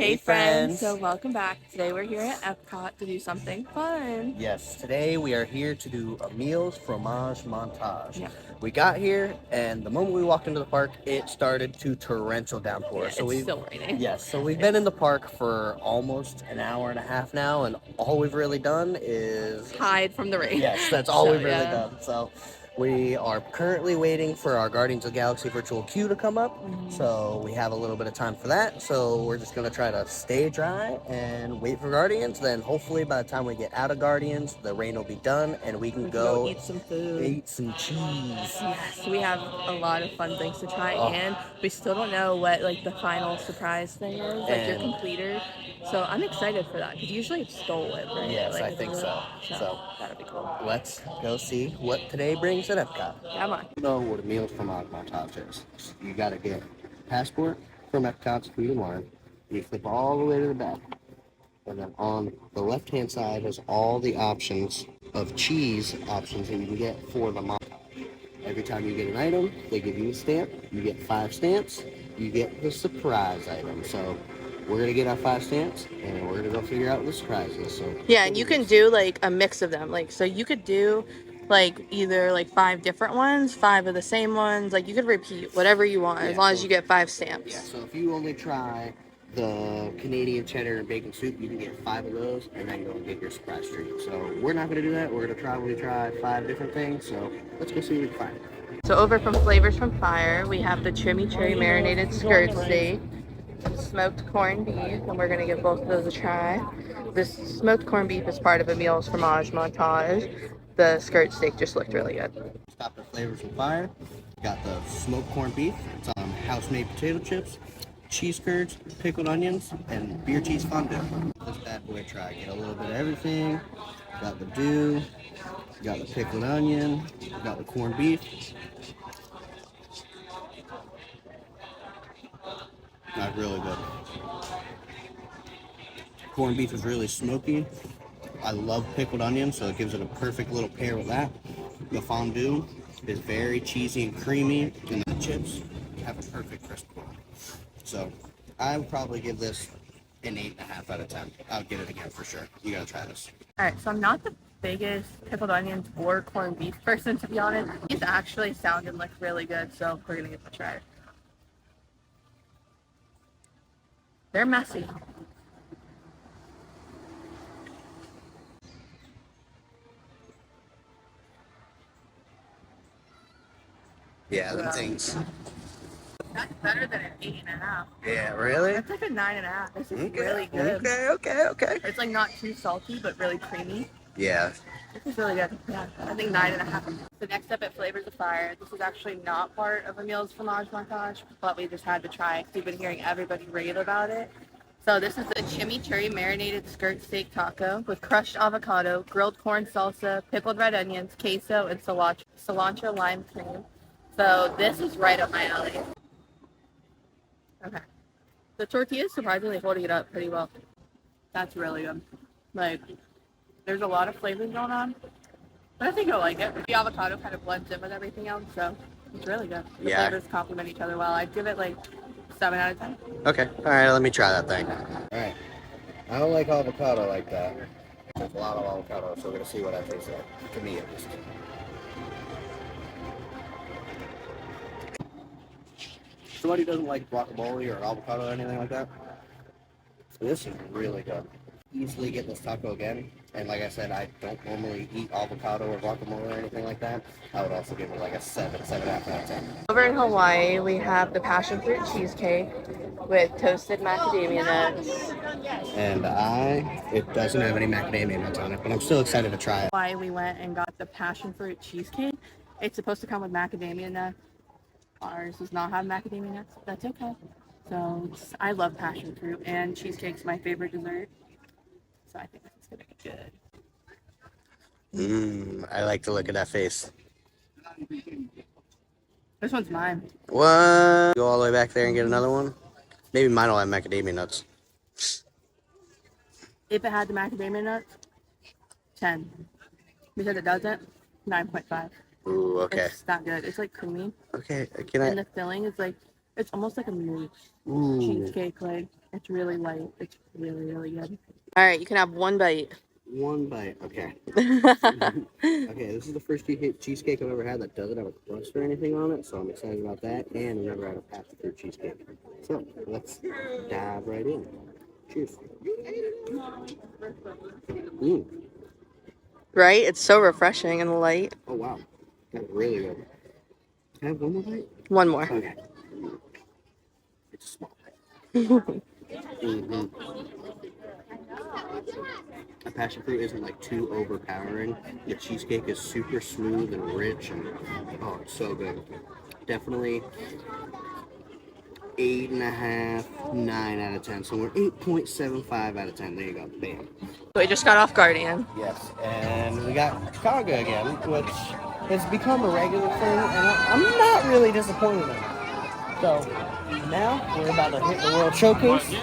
Hey friends, so welcome back. Today we're here at EPCOT to do something fun. Yes, today we are here to do Emile's Fromage Montage. Yeah. We got here, and the moment we walked into the park, it started to torrential downpour. Yeah, so it's still raining. Yes, so we've been in the park for almost an hour and a half now, and all we've really done is hide from the rain. Yes, that's all So, we've really yeah. done. So we are currently waiting for our Guardians of the Galaxy virtual queue to come up. So we have a little bit of time for that. So we're just going to try to stay dry and wait for Guardians. Then hopefully by the time we get out of Guardians, the rain will be done and we can go eat some food. Eat some cheese. Yes, we have a lot of fun things to try, and we still don't know what like the final surprise thing is, like your completer. So I'm excited for that because usually it's stolen, right? Yes, like, I think so. So that'll be cool. let's go see what today brings at Epcot. Come on. You know what Emile's Fromage Montage is. You got to get passport from Epcot's Food and Wine. You flip all the way to the back. And then on the left-hand side is all the options of cheese options that you can get for the montage. Every time you get an item, they give you a stamp. You get 5 stamps. You get the surprise item. So we're going to get our 5 stamps, and we're going to go figure out what the surprise is. So yeah, and you can do like a mix of them. Like, so you could do like either like 5 different ones, 5 of the same ones. Like, you could repeat whatever you want as long as you get 5 stamps. Yeah, so if you only try the Canadian cheddar and bacon soup, you can get 5 of those, and then you'll get your surprise treat. So we're not going to do that. We're going to probably try 5 different things. So let's go see what we can find. So over from Flavors from Fire, we have the chimichurri marinated skirt steak, smoked corned beef, and we're gonna give both of those a try. This smoked corned beef is part of Emile's Fromage Montage. The skirt steak just looked really good. Stop at Flavors from Fire. Got the smoked corned beef. It's house-made potato chips, cheese curds, pickled onions, and beer cheese fondue. This bad boy try. Get a little bit of everything. Got the dew. Got the pickled onion. Got the corned beef. That's really good. Corned beef is really smoky. I love pickled onions, so it gives it a perfect little pair with that. The fondue is very cheesy and creamy, and the chips have a perfect crisp one. So I would probably give this an 8.5 out of 10. I'll get it again for sure. You gotta try this. All right, so I'm not the biggest pickled onions or corned beef person, to be honest. These actually sound and look really good, so we're gonna give it a try. They're messy. Yeah, them things. That's better than an 8.5. Yeah, really? That's like a 9.5. This is really good. Okay. It's like not too salty, but really creamy. Yeah. This is really good. Yeah, I think 9.5. So next up at Flavors of Fire, this is actually not part of Emile's Fromage Montage, but we just had to try because we've been hearing everybody rave about it. So this is the chimichurri marinated skirt steak taco with crushed avocado, grilled corn salsa, pickled red onions, queso, and cilantro lime cream. So this is right up my alley. Okay. The tortilla is surprisingly holding it up pretty well. That's really good. Like, there's a lot of flavors going on, but I think you'll like it. The avocado kind of blends in with everything else, so it's really good. The flavors complement each other well. I'd give it like 7 out of 10. Okay. All right, let me try that thing. All right. I don't like avocado like that. There's a lot of avocado, so we're going to see what that tastes like. To me, at least. Somebody doesn't like guacamole or avocado or anything like that. So this is really good. Easily get this taco again. And like I said, I don't normally eat avocado or guacamole or anything like that. I would also give it like a 7.5 out of 10. Over in Hawaii, we have the passion fruit cheesecake with toasted macadamia nuts. And it doesn't have any macadamia nuts on it, but I'm still excited to try it. Why we went and got the passion fruit cheesecake. It's supposed to come with macadamia nuts. Ours does not have macadamia nuts. That's okay. So I love passion fruit, and cheesecake's my favorite dessert. So I think it's gonna be good. I like to look at that face. This one's mine. What? Go all the way back there and get another one? Maybe mine will have macadamia nuts. If it had the macadamia nuts, 10. Because it doesn't, 9.5. Ooh, okay. It's not good. It's like creamy. Okay, And the filling is like It's almost like a mousse Ooh. cheesecake. Like it's really light. It's really, really good. All right, you can have one bite. One bite. Okay. Okay, this is the first cheesecake I've ever had that doesn't have a crust or anything on it, so I'm excited about that. And I've never had a passion fruit cheesecake. So let's dive right in. Cheers. Mm. Right? It's so refreshing and light. Oh wow, that's really good. Can I have one more bite? One more. Okay. It's a small bite. Mm-hmm. A passion fruit isn't like too overpowering. The cheesecake is super smooth and rich, and oh, it's so good. Definitely 8.5, 9 out of 10. So we're 8.75 out of 10. There you go. Bam. We just got off Guardian. Yes, and we got Chicago again, which has become a regular thing, and I'm not really disappointed in it. So now we're about to hit the World Showcase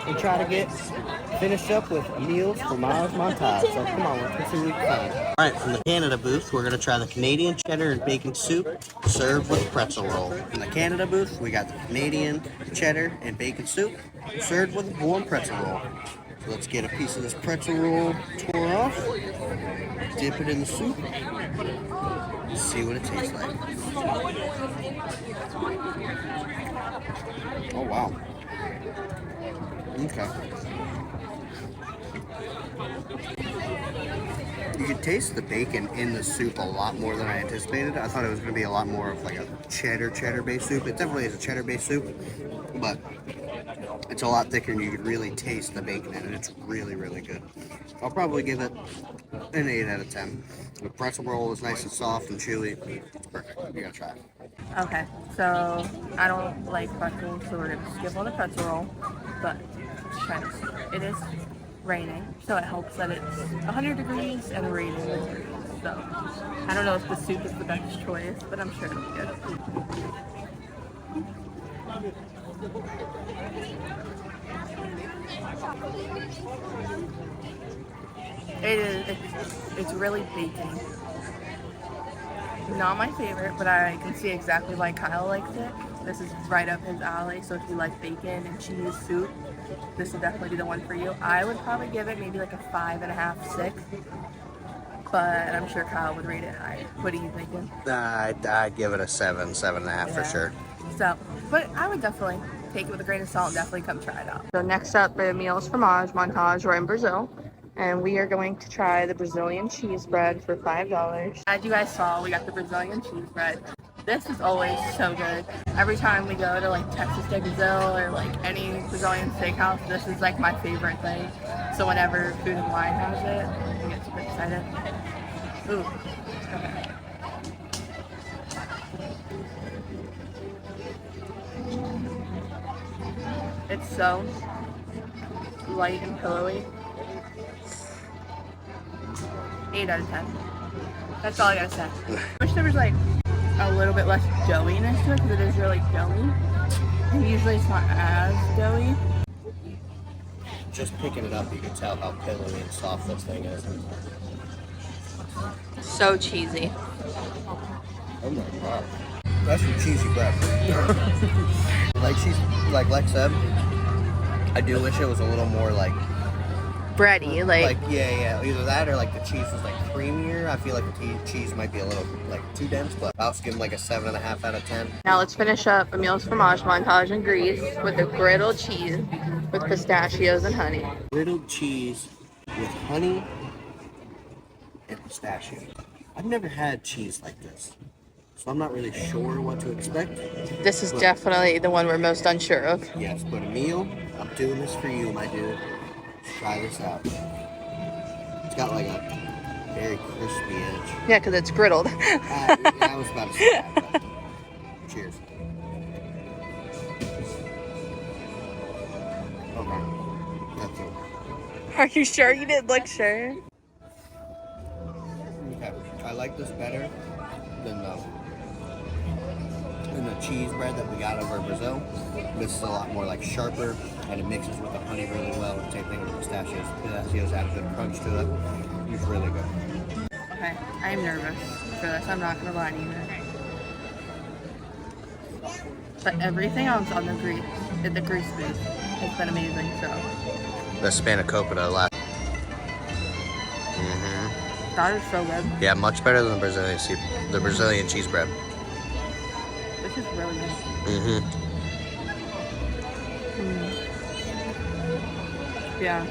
and try to get finished up with Emile's Fromage Montage. So come on, let's see what we can find. All right, from the Canada booth, we're gonna try the Canadian cheddar and bacon soup served with pretzel roll. From the Canada booth, we got the Canadian cheddar and bacon soup served with a warm pretzel roll. So let's get a piece of this pretzel roll tore off, dip it in the soup, and see what it tastes like. Oh wow. Okay. You can taste the bacon in the soup a lot more than I anticipated. I thought it was going to be a lot more of like a cheddar-based soup. It definitely is a cheddar-based soup, but it's a lot thicker and you can really taste the bacon in it. It's really, really good. I'll probably give it an 8 out of 10. The pretzel roll is nice and soft and chewy. It's perfect. You gotta try it. Okay, so I don't like pretzels, so we're gonna skip on the pretzel roll. But let's try this. It is raining, so it helps that it's 100 degrees and raining degrees. So I don't know if the soup is the best choice, but I'm sure it'll be good. It's really bacon. Not my favorite, but I can see exactly why Kyle likes it. This is right up his alley, so if you like bacon and cheese soup, this will definitely be the one for you. I would probably give it maybe like a 5.5, 6, but I'm sure Kyle would rate it higher. What are you thinking? I'd give it a 7, 7.5 for sure. So, but I would definitely take it with a grain of salt and definitely come try it out. So next up, Emile's Fromage Montage. We're in Brazil, and we are going to try the Brazilian cheese bread for $5. As you guys saw, we got the Brazilian cheese bread. This is always so good. Every time we go to like Texas de Brazil or like any Brazilian steakhouse, this is like my favorite thing. So whenever Food and Wine has it, I get super excited. Ooh, okay. It's so light and pillowy. 8 out of 10. That's all I gotta say. I wish there was like a little bit less doughiness to it because it is really doughy. And usually it's not as doughy. Just picking it up, you can tell how pillowy and soft this thing is. So cheesy. Oh my god. That's some cheesy bread. like Lex said, I do wish it was a little more like Bready, like yeah, either that or like the cheese was like creamier. I feel like the cheese might be a little like too dense, but I'll just give them like a 7.5 out of 10. Now let's finish up Emile's Fromage Montage in Greece with the griddled cheese with pistachios and honey. Griddled cheese with honey and pistachio. I've never had cheese like this, so I'm not really sure what to expect. This is definitely the one we're most unsure of. Yes, but Emile, I'm doing this for you, my dude. Try this out. It's got like a very crispy edge. Yeah, because it's griddled. I was about to say that, but cheers. Okay, that's it. Are you sure you didn't look sure? Okay, I like this better than the cheese bread that we got over in Brazil. This is a lot more like sharper, and it mixes with the honey really well. And same thing with the pistachios. Pistachios add a good crunch to it. It's really good. Okay, I'm nervous for this. I'm not gonna lie to you. But everything else on the grease booth has been amazing. So The spanakopita last. that is so good. Yeah, much better than the Brazilian cheese bread. This is really good. Yeah.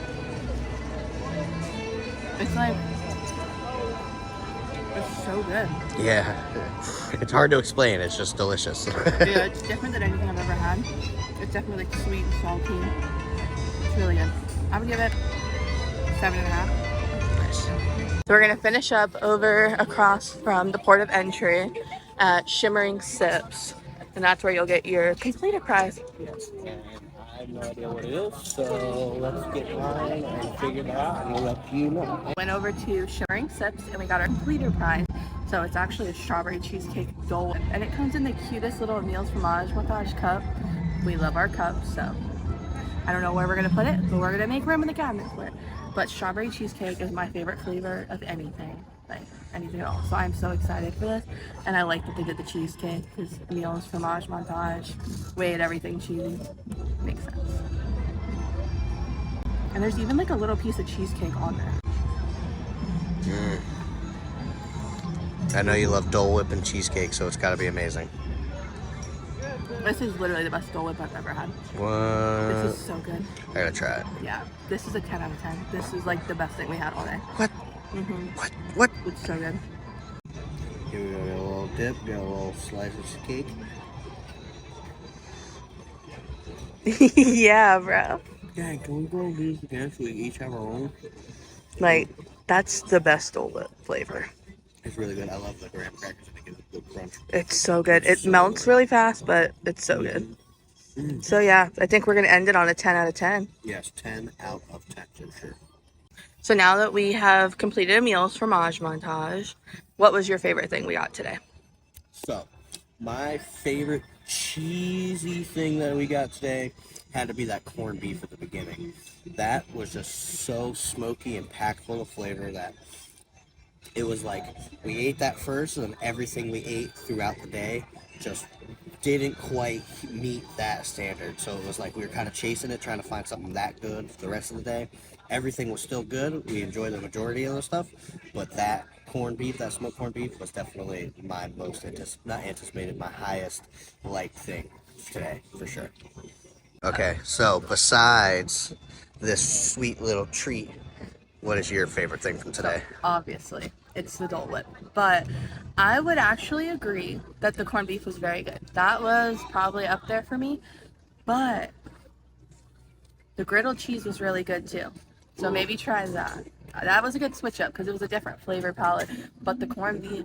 It's like, it's so good. Yeah, it's hard to explain. It's just delicious. Yeah, it's different than anything I've ever had. It's definitely like sweet and salty. It's really good. I would give it 7.5. Nice. So we're gonna finish up over across from the port of entry at Shimmering Sips, and that's where you'll get your completed prize. Yes, and I have no idea what it is, so let's get mine and figure it out, and we'll let you know. Went over to Shimmering Sips and we got our completed prize. So it's actually a strawberry cheesecake Dole Whip, and it comes in the cutest little Emile's Fromage Montage cup. We love our cups, so I don't know where we're gonna put it, but we're gonna make room in the cabinet for it. But strawberry cheesecake is my favorite flavor of anything, like anything at all. So I'm so excited for this, and I like that they did the cheesecake because Emile's Fromage Montage made everything cheesy. Makes sense. And there's even like a little piece of cheesecake on there. I know you love Dole Whip and cheesecake, so it's got to be amazing. This is literally the best Dole Whip I've ever had. What? This is so good. I gotta try it. Yeah, this is a 10 out of 10. This is like the best thing we had all day. What? What? It's so good. Here we go, got a little dip, got a little slice of cake. Yeah, bro. Dang, can we go these again so we each have our own? Like, that's the best Dole Whip flavor. It's really good. I love the graham crackers. I think it's a good crunch. It's so good. It melts really fast, but it's so good. So yeah, I think we're gonna end it on a 10 out of 10. Yes, 10 out of 10 for sure. So now that we have completed Emile's Fromage Montage, what was your favorite thing we got today? So, my favorite cheesy thing that we got today had to be that corned beef at the beginning. That was just so smoky and packed full of flavor that it was like we ate that first, and then everything we ate throughout the day just didn't quite meet that standard. So it was like we were kind of chasing it, trying to find something that good for the rest of the day. Everything was still good. We enjoyed the majority of the stuff, but that corned beef, that smoked corned beef, was definitely my most anticipated, my highest liked thing today, for sure. Okay, so besides this sweet little treat, what is your favorite thing from today? Obviously, it's the Dole Whip, but I would actually agree that the corned beef was very good. That was probably up there for me, but the griddled cheese was really good too. So maybe try that. That was a good switch up because it was a different flavor palette, but the corned beef,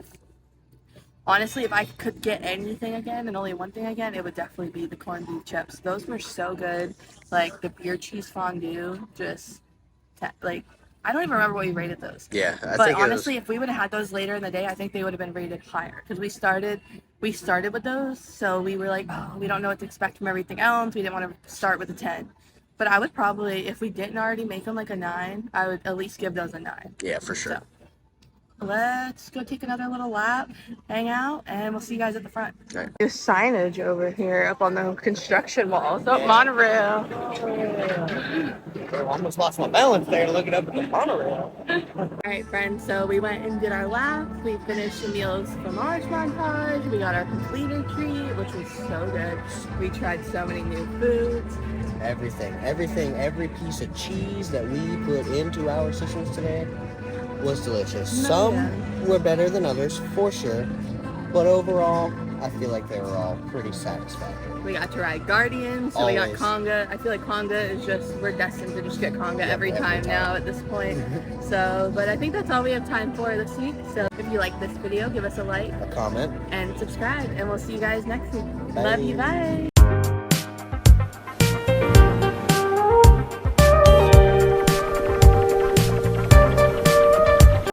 honestly, if I could get anything again and only one thing again, it would definitely be the corned beef chips. Those were so good. Like the beer cheese fondue, just like, I don't even remember what we rated those. Yeah, but honestly, if we would have had those later in the day, I think they would have been rated higher because we started with those, so we were like, oh, we don't know what to expect from everything else. We didn't want to start with a 10. But I would probably, if we didn't already make them like a 9, I would at least give those a 9. Yeah, for sure. So, let's go take another little lap, hang out, and we'll see you guys at the front. Right. There's signage over here up on the construction wall. So monorail. I almost lost my balance there looking up at the monorail. Alright friends, so we went and did our lap. We finished Emile's Fromage Montage. We got our completed treat, which was so good. We tried so many new foods. Every piece of cheese that we put into our systems today was delicious. Some were better than others, for sure. But overall, I feel like they were all pretty satisfactory. We got to ride Guardian, so we got conga. I feel like conga is just, we're destined to just get conga every time now at this point. So, but I think that's all we have time for this week. So if you like this video, give us a like, a comment, and subscribe, and we'll see you guys next week. Bye. Love you, bye.